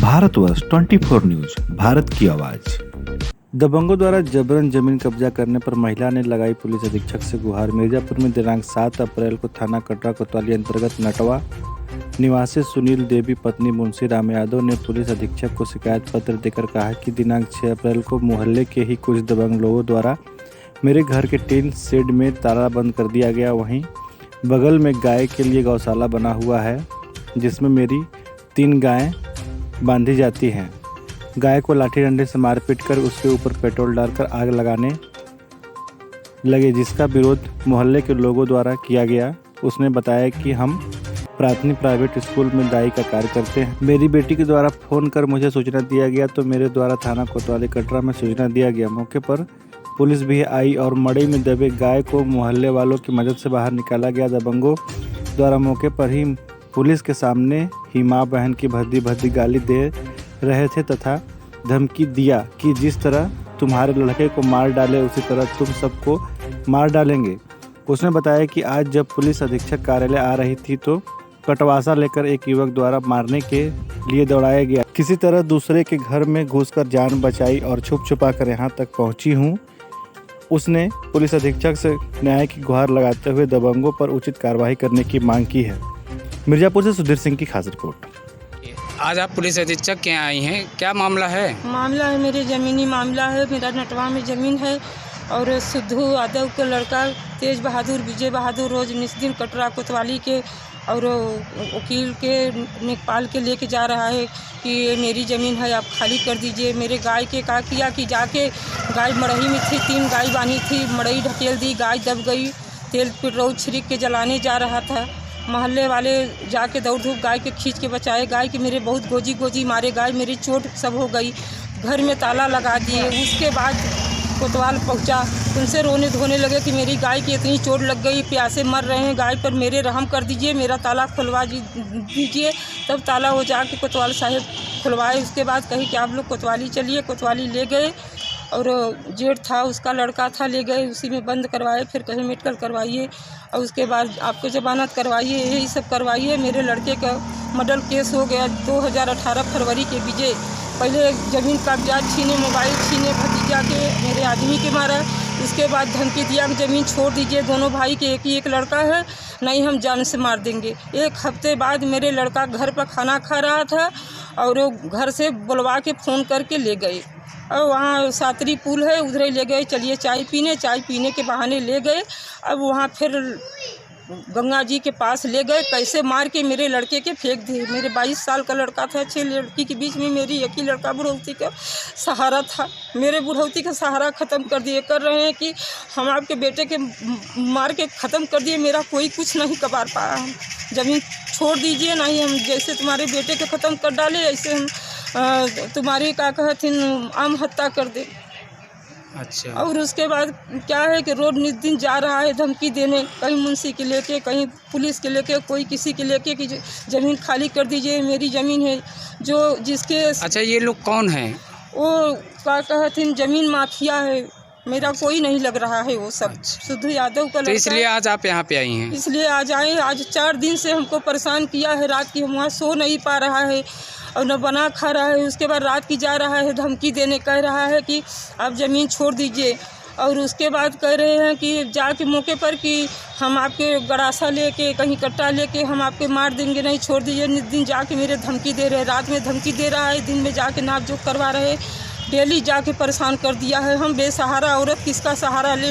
Bharatvarsh 24 news, Bharat की आवाज। दबंगों द्वारा जबरन जमीन कब्जा करने पर महिला ने लगाई पुलिस अधीक्षक से गुहार। मिर्जापुर में दिनांक 7 अप्रैल को थाना कटरा कोतवाली अंतर्गत नटवा निवासी सुनील देवी पत्नी मुंशी राम यादव ने पुलिस अधीक्षक को शिकायत पत्र देकर कहा कि दिनांक 6 अप्रैल को मोहल्ले के ही कुछ दबंग लोगों द्वारा मेरे घर के टीन शेड में ताला बंद कर दिया गया। वहीं बगल में गाय के लिए गौशाला बना हुआ है जिसमें मेरी 3 गायें बांधी जाती हैं। गाय को लाठी डंडे से मारपीट कर उसके ऊपर पेट्रोल डालकर आग लगाने लगे, जिसका विरोध मोहल्ले के लोगों द्वारा किया गया। उसने बताया कि हम प्राथमिक प्राइवेट स्कूल में दाई का कार्य करते हैं। मेरी बेटी के द्वारा फ़ोन कर मुझे सूचना दिया गया तो मेरे द्वारा थाना कोतवाली कटरा में सूचना दिया गया। मौके पर पुलिस भी आई और मड़ई में दबे गाय को मोहल्ले वालों की मदद से बाहर निकाला गया। दबंगों द्वारा मौके पर ही पुलिस के सामने ही मां बहन की भद्दी भद्दी गाली दे रहे थे तथा धमकी दिया कि जिस तरह तुम्हारे लड़के को मार डाले उसी तरह तुम सबको मार डालेंगे। उसने बताया कि आज जब पुलिस अधीक्षक कार्यालय आ रही थी तो कटवासा लेकर एक युवक द्वारा मारने के लिए दौड़ाया गया। किसी तरह दूसरे के घर में घुसकर जान बचाई और छुप छुपा कर यहाँ तक पहुँची हूँ। उसने पुलिस अधीक्षक से न्याय की गुहार लगाते हुए दबंगों पर उचित कार्रवाई करने की मांग की है। मिर्जापुर से सुधीर सिंह की खास रिपोर्ट। आज आप पुलिस अधीक्षक के यहाँ आई हैं, क्या मामला है? मामला है मेरे ज़मीनी मामला है। मेरा नटवा में ज़मीन है और सिद्धू यादव का लड़का तेज बहादुर विजय बहादुर रोज निस्दिन कटरा कोतवाली के और वकील के नेपाल के लेके जा रहा है कि ये मेरी ज़मीन है, आप खाली कर दीजिए। मेरे गाय के का किया कि जाके गाय मड़ई में थी, 3 गाय बांधी थी, मड़ई ढकेल दी, गाय दब गई। तेल पेट्रोल छिड़क के जलाने जा रहा था। मोहल्ले वाले जाके दौड़ धूप गाय के खींच के बचाए। गाय के मेरे बहुत गोजी मारे, गाय मेरी चोट सब हो गई। घर में ताला लगा दिए। उसके बाद कोतवाल पहुंचा, उनसे रोने धोने लगे कि मेरी गाय की इतनी चोट लग गई, प्यासे मर रहे हैं, गाय पर मेरे रहम कर दीजिए, मेरा ताला खुलवा दीजिए। तब ताला हो जाके कोतवाल साहब खुलवाए। उसके बाद कही कि आप लोग कोतवाली चलिए। कोतवाली ले गए और जेठ था उसका लड़का था, ले गए, उसी में बंद करवाए। फिर कहीं मेडिकल करवाइए और उसके बाद आपको जमानत करवाइए, यही सब करवाइए। मेरे लड़के का मर्डर केस हो गया 2018 फरवरी के विजय। पहले ज़मीन कागजात छीने, मोबाइल छीने, भतीजा के मेरे आदमी के मारा। उसके बाद धमकी दिया कि ज़मीन छोड़ दीजिए, दोनों भाई के एक ही एक लड़का है, नहीं हम जान से मार देंगे। 1 हफ्ते बाद मेरे लड़का घर पर खाना खा रहा था और वो घर से बुलवा के फ़ोन करके ले गए और वहाँ सातरी पुल है उधर ही ले गए, चलिए चाय पीने के बहाने ले गए। अब वहाँ फिर गंगा जी के पास ले गए, कैसे मार के मेरे लड़के के फेंक दिए। मेरे 22 साल का लड़का था, 6 लड़की के बीच में मेरी एक ही लड़का बुढ़ौती का सहारा था। मेरे बुढ़ौती का सहारा ख़त्म कर दिए। कर रहे हैं कि हम आपके बेटे के मार के ख़त्म कर दिए, मेरा कोई कुछ नहीं कबार पाया। हम ज़मीन छोड़ दीजिए, नहीं हम जैसे तुम्हारे बेटे के ख़त्म कर डाले ऐसे हम तुम्हारी का कहथिन आम हत्या कर दे। अच्छा। और उसके बाद क्या है कि रोज नित दिन जा रहा है धमकी देने, कहीं मुंशी के लेके, कहीं पुलिस के लेके, कोई किसी के लेके कि ज़मीन खाली कर दीजिए, मेरी ज़मीन है जो जिसके। अच्छा, ये लोग कौन हैं? वो क्या कहथिन ज़मीन माफिया है, मेरा कोई नहीं लग रहा है वो सब। अच्छा। सिद्धू यादव का तो इसलिए आज आप यहाँ पे आई हैं? इसलिए आज आए। आज 4 दिन से हमको परेशान किया है। रात की हम वहाँ सो नहीं पा रहा है और न बना खा रहा है। उसके बाद रात की जा रहा है धमकी देने, कह रहा है कि आप ज़मीन छोड़ दीजिए। और उसके बाद कह रहे हैं कि जाके मौके पर कि हम आपके गड़ासा लेके, कहीं कट्टा लेके हम आपके मार देंगे, नहीं छोड़ दीजिए। नित दिन जाके मेरे धमकी दे रहे, रात में धमकी दे रहा है, दिन में जाके नाप जोख करवा रहे, डेली जाके परेशान कर दिया है। हम बेसहारा औरत किसका सहारा ले।